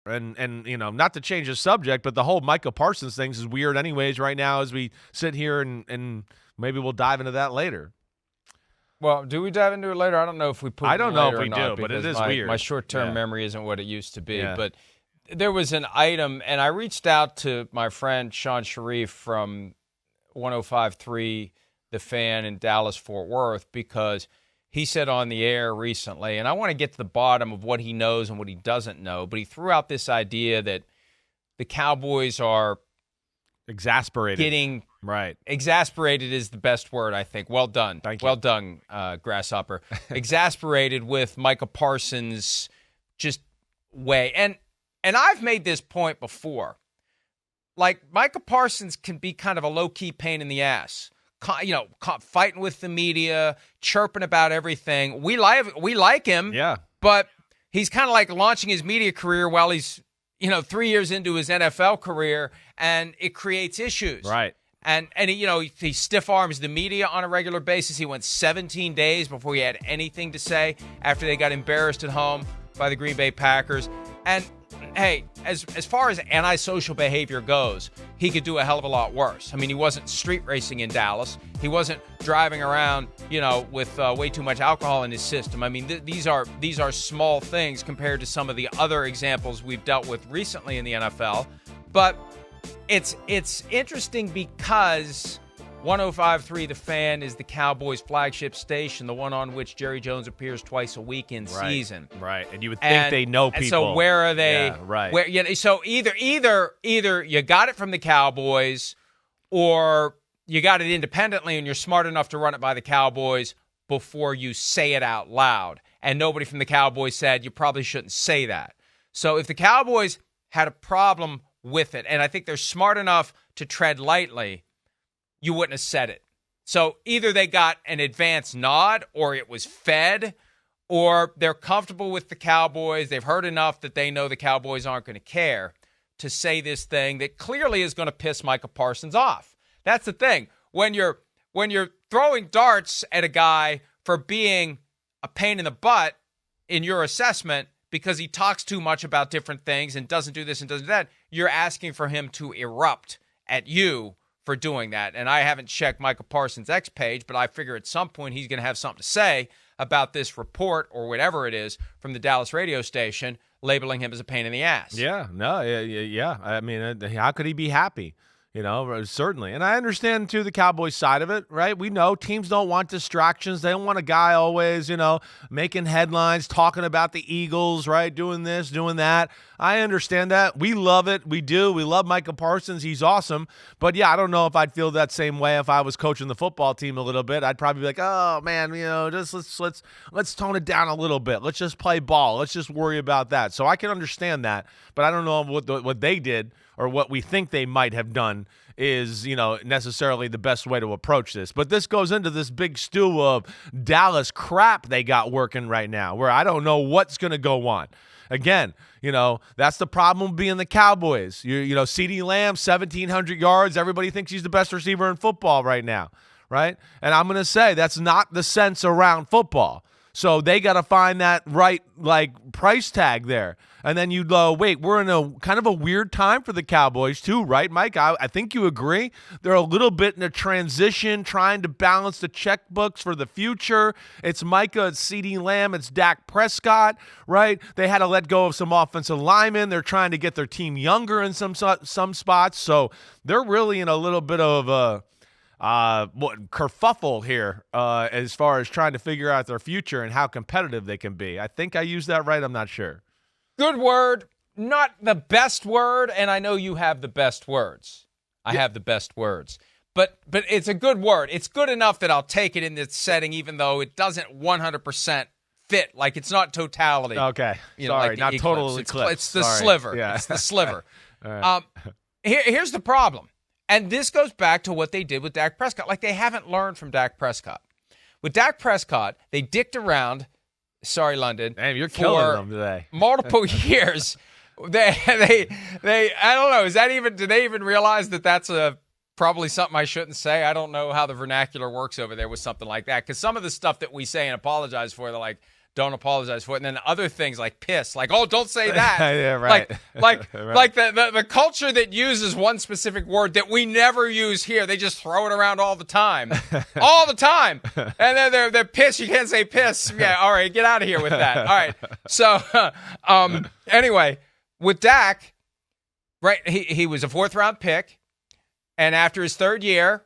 And not to change the subject, but the whole Micah Parsons thing is weird anyways right now as we sit here, and maybe we'll dive into that later. Well, do we dive into it later? I don't know if we put it I don't know if later we or not, do, but it is my, weird. My short-term memory isn't what it used to be. Yeah. But there was an item, and I reached out to my friend Sean Sharif from 105.3 The Fan in Dallas-Fort Worth, because he said on the air recently, and I want to get to the bottom of what he knows and what he doesn't know, but he threw out this idea that the Cowboys are exasperated. Exasperated is the best word, I think. Well done. Thank you. Well done, Grasshopper. Exasperated with Micah Parsons' just way. And I've made this point before. Like, Micah Parsons can be kind of a low-key pain in the ass. Fighting with the media, chirping about everything. We like him. Yeah. But he's kind of like launching his media career while he's 3 years into his NFL career, and it creates issues. Right. And he stiff arms the media on a regular basis. He went 17 days before he had anything to say after they got embarrassed at home by the Green Bay Packers. And hey, as far as antisocial behavior goes, he could do a hell of a lot worse. I mean, he wasn't street racing in Dallas. He wasn't driving around, with way too much alcohol in his system. I mean, these are small things compared to some of the other examples we've dealt with recently in the NFL. But it's interesting because 105.3 The Fan is the Cowboys' flagship station, the one on which Jerry Jones appears twice a week in season. Right, and you would think they know people. And so where are they? Yeah, right. So either you got it from the Cowboys, or you got it independently and you're smart enough to run it by the Cowboys before you say it out loud. And nobody from the Cowboys said you probably shouldn't say that. So if the Cowboys had a problem with it, and I think they're smart enough to tread lightly, you wouldn't have said it. So either they got an advance nod, or it was fed, or they're comfortable with the Cowboys. They've heard enough that they know the Cowboys aren't going to care to say this thing that clearly is going to piss Micah Parsons off. That's the thing. When you're throwing darts at a guy for being a pain in the butt in your assessment because he talks too much about different things and doesn't do this and doesn't do that, you're asking for him to erupt at you for doing that. And I haven't checked Micah Parsons' X page, but I figure at some point he's going to have something to say about this report or whatever it is from the Dallas radio station labeling him as a pain in the ass. Yeah, no, yeah. I mean, how could he be happy? Certainly. And I understand, too, the Cowboys side of it, right? We know teams don't want distractions. They don't want a guy always, making headlines, talking about the Eagles, right? Doing this, doing that. I understand that. We love it. We do. We love Micah Parsons. He's awesome. But, yeah, I don't know if I'd feel that same way if I was coaching the football team a little bit. I'd probably be like, oh, man, just let's tone it down a little bit. Let's just play ball. Let's just worry about that. So I can understand that. But I don't know what they did or what we think they might have done is, necessarily the best way to approach this. But this goes into this big stew of Dallas crap they got working right now, where I don't know what's going to go on. Again, that's the problem being the Cowboys. CeeDee Lamb, 1,700 yards. Everybody thinks he's the best receiver in football right now, right? And I'm going to say that's not the sense around football. So they got to find that right, price tag there. And then you go, wait, we're in a kind of a weird time for the Cowboys too, right, Mike? I think you agree. They're a little bit in a transition, trying to balance the checkbooks for the future. It's Micah, it's CeeDee Lamb, it's Dak Prescott, right? They had to let go of some offensive linemen. They're trying to get their team younger in some spots. So they're really in a little bit of a kerfuffle here as far as trying to figure out their future and how competitive they can be. I think I used that right. I'm not sure. Good word. Not the best word, and I know you have the best words. I have the best words. But it's a good word. It's good enough that I'll take it in this setting, even though it doesn't 100% fit. Like, it's not totality. Okay. Sorry, not total eclipse. It's the sliver. Yeah. It's the sliver. All right. Here's the problem. And this goes back to what they did with Dak Prescott. Like, they haven't learned from Dak Prescott. With Dak Prescott, they dicked around, sorry, London, damn, you're killing them today. multiple years. They I don't know, do they even realize that that's probably something I shouldn't say? I don't know how the vernacular works over there with something like that, because some of the stuff that we say and apologize for, they're like, don't apologize for it. And then other things like piss, like, oh, don't say that. Yeah, right. Like Right. the culture that uses one specific word that we never use here, they just throw it around all the time. All the time. And then they're piss. You can't say piss. Yeah, all right, get out of here with that. All right. So, anyway, with Dak, right, he was a 4th-round pick, and after his 3rd year,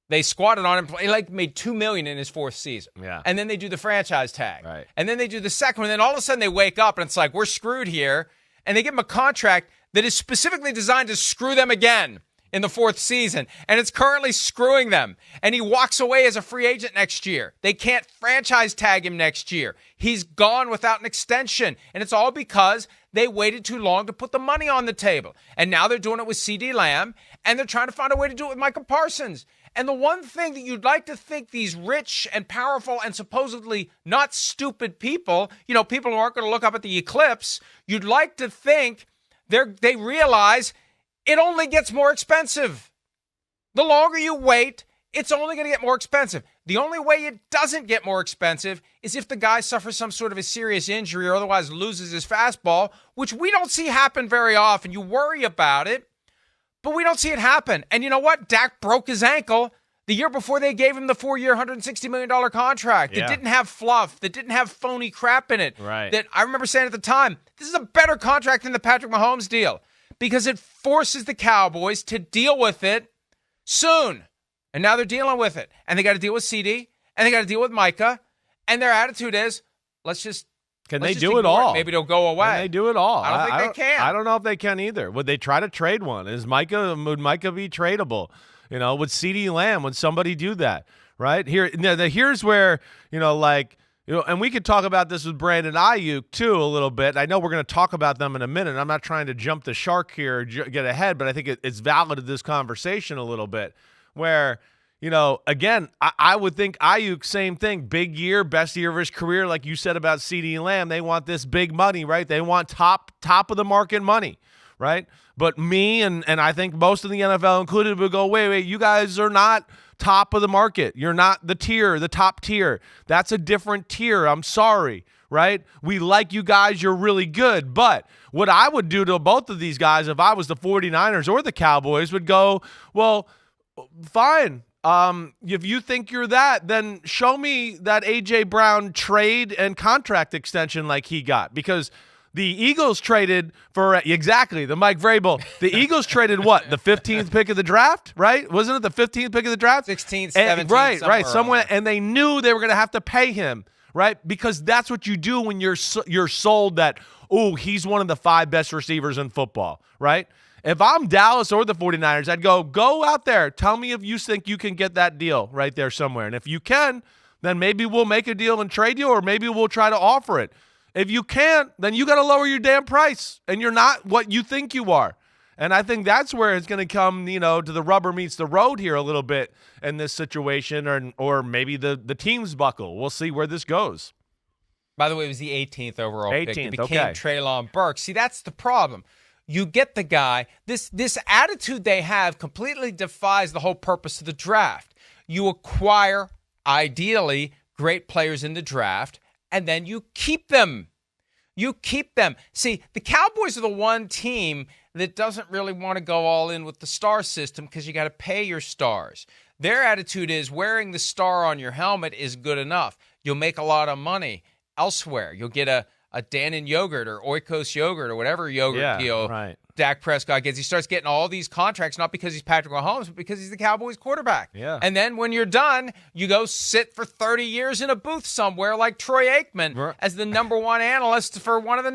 they squatted on him. He made $2 million in his 4th season. Yeah. And then they do the franchise tag. Right. And then they do the second one. And then all of a sudden they wake up and it's like, we're screwed here. And they give him a contract that is specifically designed to screw them again in the 4th season. And it's currently screwing them. And he walks away as a free agent next year. They can't franchise tag him next year. He's gone without an extension. And it's all because they waited too long to put the money on the table. And now they're doing it with CD Lamb. And they're trying to find a way to do it with Micah Parsons. And the one thing that you'd like to think these rich and powerful and supposedly not stupid people, people who aren't going to look up at the eclipse, you'd like to think they realize it only gets more expensive. The longer you wait, it's only going to get more expensive. The only way it doesn't get more expensive is if the guy suffers some sort of a serious injury or otherwise loses his fastball, which we don't see happen very often. You worry about it, but we don't see it happen. And you know what? Dak broke his ankle the year before they gave him the 4-year, $160 million contract that didn't have fluff, that didn't have phony crap in it. Right. That I remember saying at the time, this is a better contract than the Patrick Mahomes deal because it forces the Cowboys to deal with it soon. And now they're dealing with it. And they got to deal with CD, and they got to deal with Micah. And their attitude is, let's just do it all? Maybe it'll go away. Can they do it all? I don't think they can. I don't know if they can either. Would they try to trade one? Would Micah be tradable? Would CD Lamb, would somebody do that? Right? Here's where, and we could talk about this with Brandon Ayuk too a little bit. I know we're going to talk about them in a minute. I'm not trying to jump the shark here or get ahead, but I think it's valid to this conversation a little bit where, again, I would think Ayuk, same thing, big year, best year of his career, like you said about CD Lamb. They want this big money, right? They want top of the market money, right? But me and I think most of the NFL included would go, wait, you guys are not top of the market. You're not the top tier. That's a different tier. I'm sorry, right? We like you guys. You're really good. But what I would do to both of these guys if I was the 49ers or the Cowboys would go, well, fine. If you think you're that, then show me that A.J. Brown trade and contract extension like he got. Because the Eagles traded for exactly the Mike Vrabel. The Eagles traded what? The 15th pick of the draft, right? Wasn't it the 15th pick of the draft? 16th, 17th. Right. Somewhere, and they knew they were going to have to pay him, right? Because that's what you do when you're sold that, oh, he's one of the 5 best receivers in football, right? If I'm Dallas or the 49ers, I'd go out there. Tell me if you think you can get that deal right there somewhere. And if you can, then maybe we'll make a deal and trade you, or maybe we'll try to offer it. If you can't, then you got to lower your damn price, and you're not what you think you are. And I think that's where it's going to come, to the rubber meets the road here a little bit in this situation, or maybe the teams buckle. We'll see where this goes. By the way, it was the 18th overall pick. It became okay. Treylon Burks. See, that's the problem. You get the guy. This attitude they have completely defies the whole purpose of the draft. You acquire, ideally, great players in the draft, and then you keep them. You keep them. See, the Cowboys are the one team that doesn't really want to go all in with the star system because you got to pay your stars. Their attitude is wearing the star on your helmet is good enough. You'll make a lot of money elsewhere. You'll get a Dannon yogurt or Oikos yogurt or whatever yogurt deal Dak Prescott gets. He starts getting all these contracts, not because he's Patrick Mahomes, but because he's the Cowboys quarterback. Yeah. And then when you're done, you go sit for 30 years in a booth somewhere like Troy Aikman as the number one analyst for one of the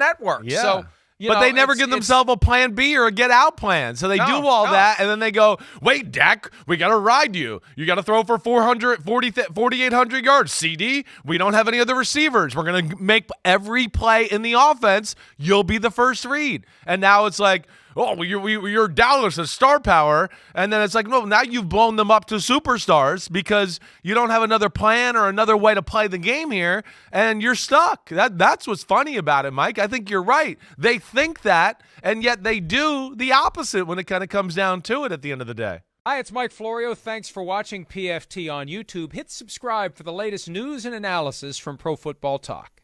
they never give themselves a plan B or a get out plan. So they do all that, and then they go, wait, Dak, we got to ride you. You got to throw for 4,800 yards. CD, we don't have any other receivers. We're going to make every play in the offense. You'll be the first read. And now it's like, oh, you're Dallas as star power. And then it's like, no, now you've blown them up to superstars because you don't have another plan or another way to play the game here, and you're stuck. That's what's funny about it, Mike. I think you're right. They think that, and yet they do the opposite when it kind of comes down to it at the end of the day. Hi, it's Mike Florio. Thanks for watching PFT on YouTube. Hit subscribe for the latest news and analysis from Pro Football Talk.